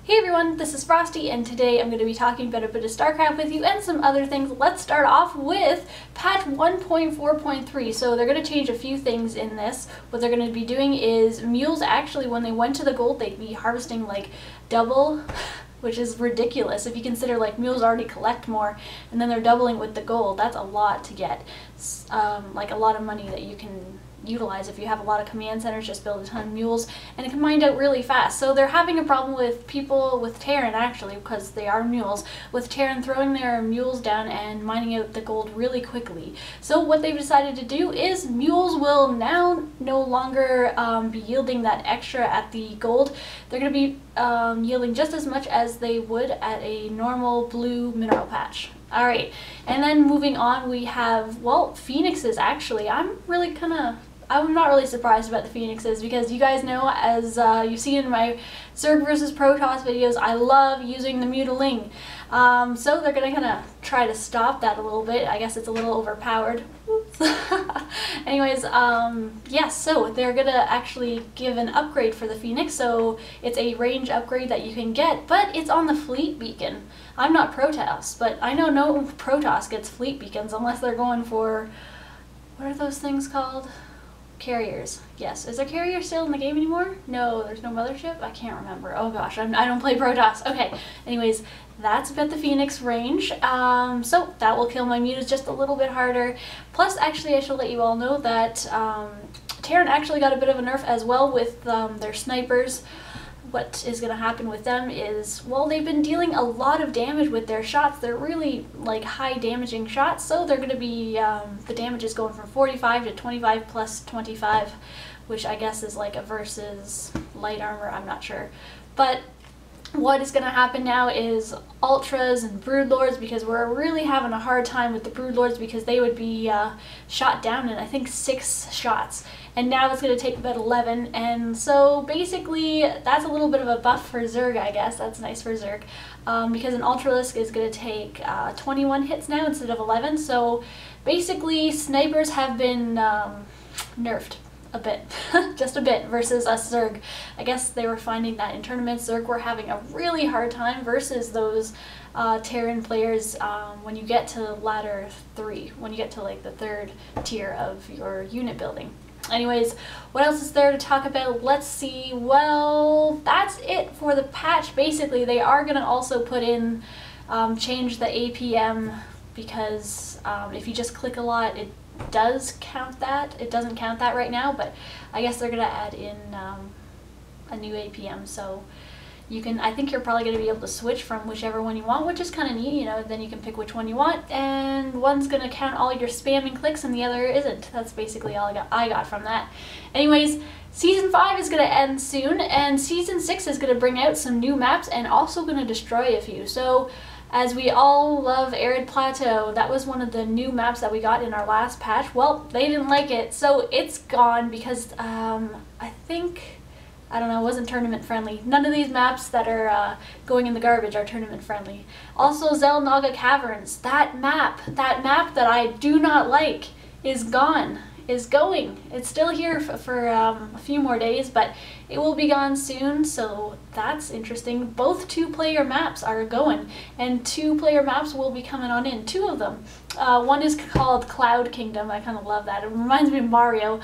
Hey everyone, this is Frosty, and today I'm going to be talking about a bit of StarCraft with you and some other things. Let's start off with patch 1.4.3. So they're going to change a few things in this. What they're going to be doing is mules actually, when they went to the gold, they'd be harvesting like double, which is ridiculous if you consider like mules already collect more, and then they're doubling with the gold. That's a lot to get, like a lot of money that you can utilize if you have a lot of command centers. Just build a ton of mules and it can mine out really fast. So they're having a problem with people with Terran, actually, because they are mules, with Terran throwing their mules down and mining out the gold really quickly. So what they've decided to do is mules will now no longer be yielding that extra at the gold. They're going to be yielding just as much as they would at a normal blue mineral patch. Alright, and then moving on, we have, well, Phoenixes. Actually, I'm not really surprised about the Phoenixes, because you guys know, as you've seen in my Zerg versus Protoss videos, I love using the Mutaling. So they're going to kind of try to stop that a little bit. I guess it's a little overpowered. Oops. Anyways, yes, so they're going to actually give an upgrade for the Phoenix. So it's a range upgrade that you can get, but it's on the fleet beacon. I'm not Protoss, but I know no Protoss gets fleet beacons unless they're going for, what are those things called? Carriers. Yes. Is there carrier still in the game anymore? No, there's no mothership? I can't remember. Oh gosh, I don't play Protoss. Okay, anyways, that's about the Phoenix range. So that will kill my mutas just a little bit harder. Plus, actually, I should let you all know that Terran actually got a bit of a nerf as well with their snipers. What is going to happen with them is, well, they've been dealing a lot of damage with their shots. They're really like high damaging shots, so they're going to be, the damage is going from 45 to 25 plus 25, which I guess is like a versus light armor, I'm not sure. But what is going to happen now is Ultras and Broodlords, because we're really having a hard time with the Broodlords because they would be shot down in, I think, 6 shots. And now it's going to take about 11, and so basically that's a little bit of a buff for Zerg, I guess. That's nice for Zerg, because an Ultralisk is going to take 21 hits now instead of 11, so basically snipers have been nerfed a bit, just a bit, versus us Zerg. I guess they were finding that in tournaments Zerg were having a really hard time versus those Terran players when you get to ladder 3, when you get to like the 3rd tier of your unit building. Anyways, what else is there to talk about? Let's see. Well, that's it for the patch. Basically, they are going to also put in, change the APM, because if you just click a lot, it does count that. It doesn't count that right now, but I guess they're going to add in a new APM, so you can, I think you're probably going to be able to switch from whichever one you want, which is kind of neat, you know. Then you can pick which one you want, and one's going to count all your spamming clicks and the other isn't. That's basically all I got from that. Anyways, Season 5 is going to end soon, and Season 6 is going to bring out some new maps and also going to destroy a few. So, as we all love Arid Plateau, that was one of the new maps that we got in our last patch. Well, they didn't like it, so it's gone because I think, I don't know, it wasn't tournament friendly. None of these maps that are going in the garbage are tournament friendly. Also, Xel'Naga Caverns, that map that I do not like is gone, is going. It's still here for a few more days, but it will be gone soon, so that's interesting. Both 2-player maps are going, and 2-player maps will be coming on in, 2 of them. One is called Cloud Kingdom. I kind of love that. It reminds me of Mario.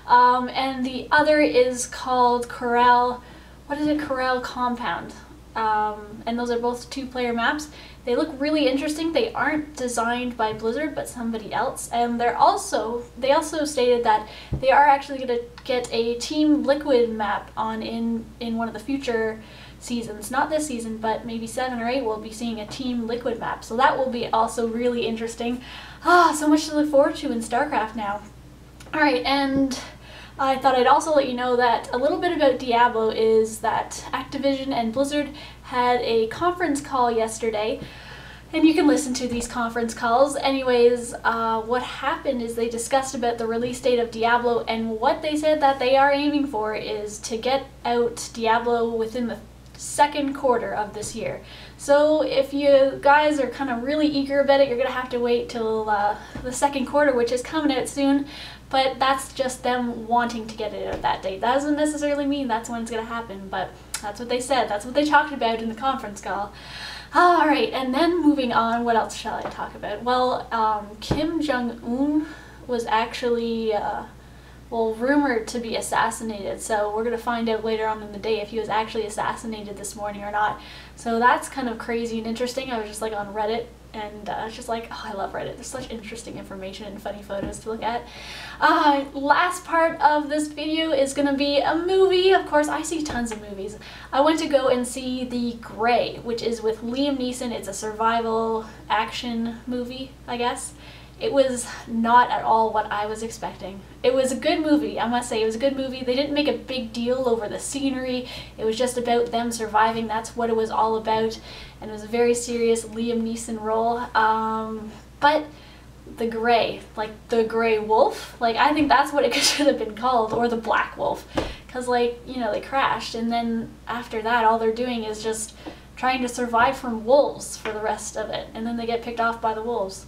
And the other is called Corral, what is it? Corral Compound. And those are both 2-player maps. They look really interesting. They aren't designed by Blizzard, but somebody else. And they also stated that they are actually going to get a Team Liquid map on in one of the future seasons. Not this season, but maybe 7 or 8 we'll be seeing a Team Liquid map. So that will be also really interesting. So much to look forward to in StarCraft now. Alright, and I thought I'd also let you know that a little bit about Diablo is that Activision and Blizzard had a conference call yesterday, and you can listen to these conference calls. Anyways, what happened is they discussed about the release date of Diablo, and what they said that they are aiming for is to get out Diablo within the 2nd quarter of this year. So if you guys are kind of really eager about it, you're going to have to wait till the 2nd quarter, which is coming out soon. But that's just them wanting to get it out that date. That doesn't necessarily mean that's when it's going to happen, but That's what they said. That's what they talked about in the conference call. Alright, and then moving on, what else shall I talk about? Well, Kim Jong-un was actually, well, rumored to be assassinated, so we're going to find out later on in the day if he was actually assassinated this morning or not. So that's kind of crazy and interesting. I was just like on Reddit, and it's just like, oh, I love Reddit. There's such interesting information and funny photos to look at. Last part of this video is going to be a movie. Of course, I see tons of movies. I went to go and see The Grey, which is with Liam Neeson. It's a survival action movie, I guess. It was not at all what I was expecting. It was a good movie, I must say. It was a good movie. They didn't make a big deal over the scenery. It was just about them surviving. That's what it was all about. And it was a very serious Liam Neeson role. But The Grey, like the Grey Wolf, like I think that's what it should have been called, or the Black Wolf. Because, like, you know, they crashed, and then after that all they're doing is just trying to survive from wolves for the rest of it. And then they get picked off by the wolves.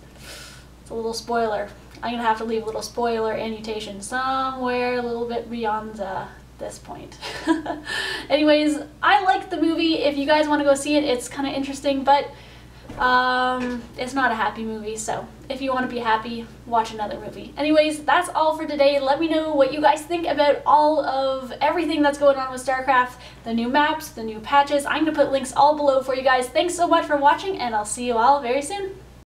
A little spoiler. I'm gonna have to leave a little spoiler annotation somewhere a little bit beyond this point. Anyways, I liked the movie. If you guys want to go see it, it's kind of interesting, but it's not a happy movie, so if you want to be happy, watch another movie. Anyways, that's all for today. Let me know what you guys think about all of everything that's going on with StarCraft, the new maps, the new patches. I'm gonna put links all below for you guys. Thanks so much for watching, and I'll see you all very soon.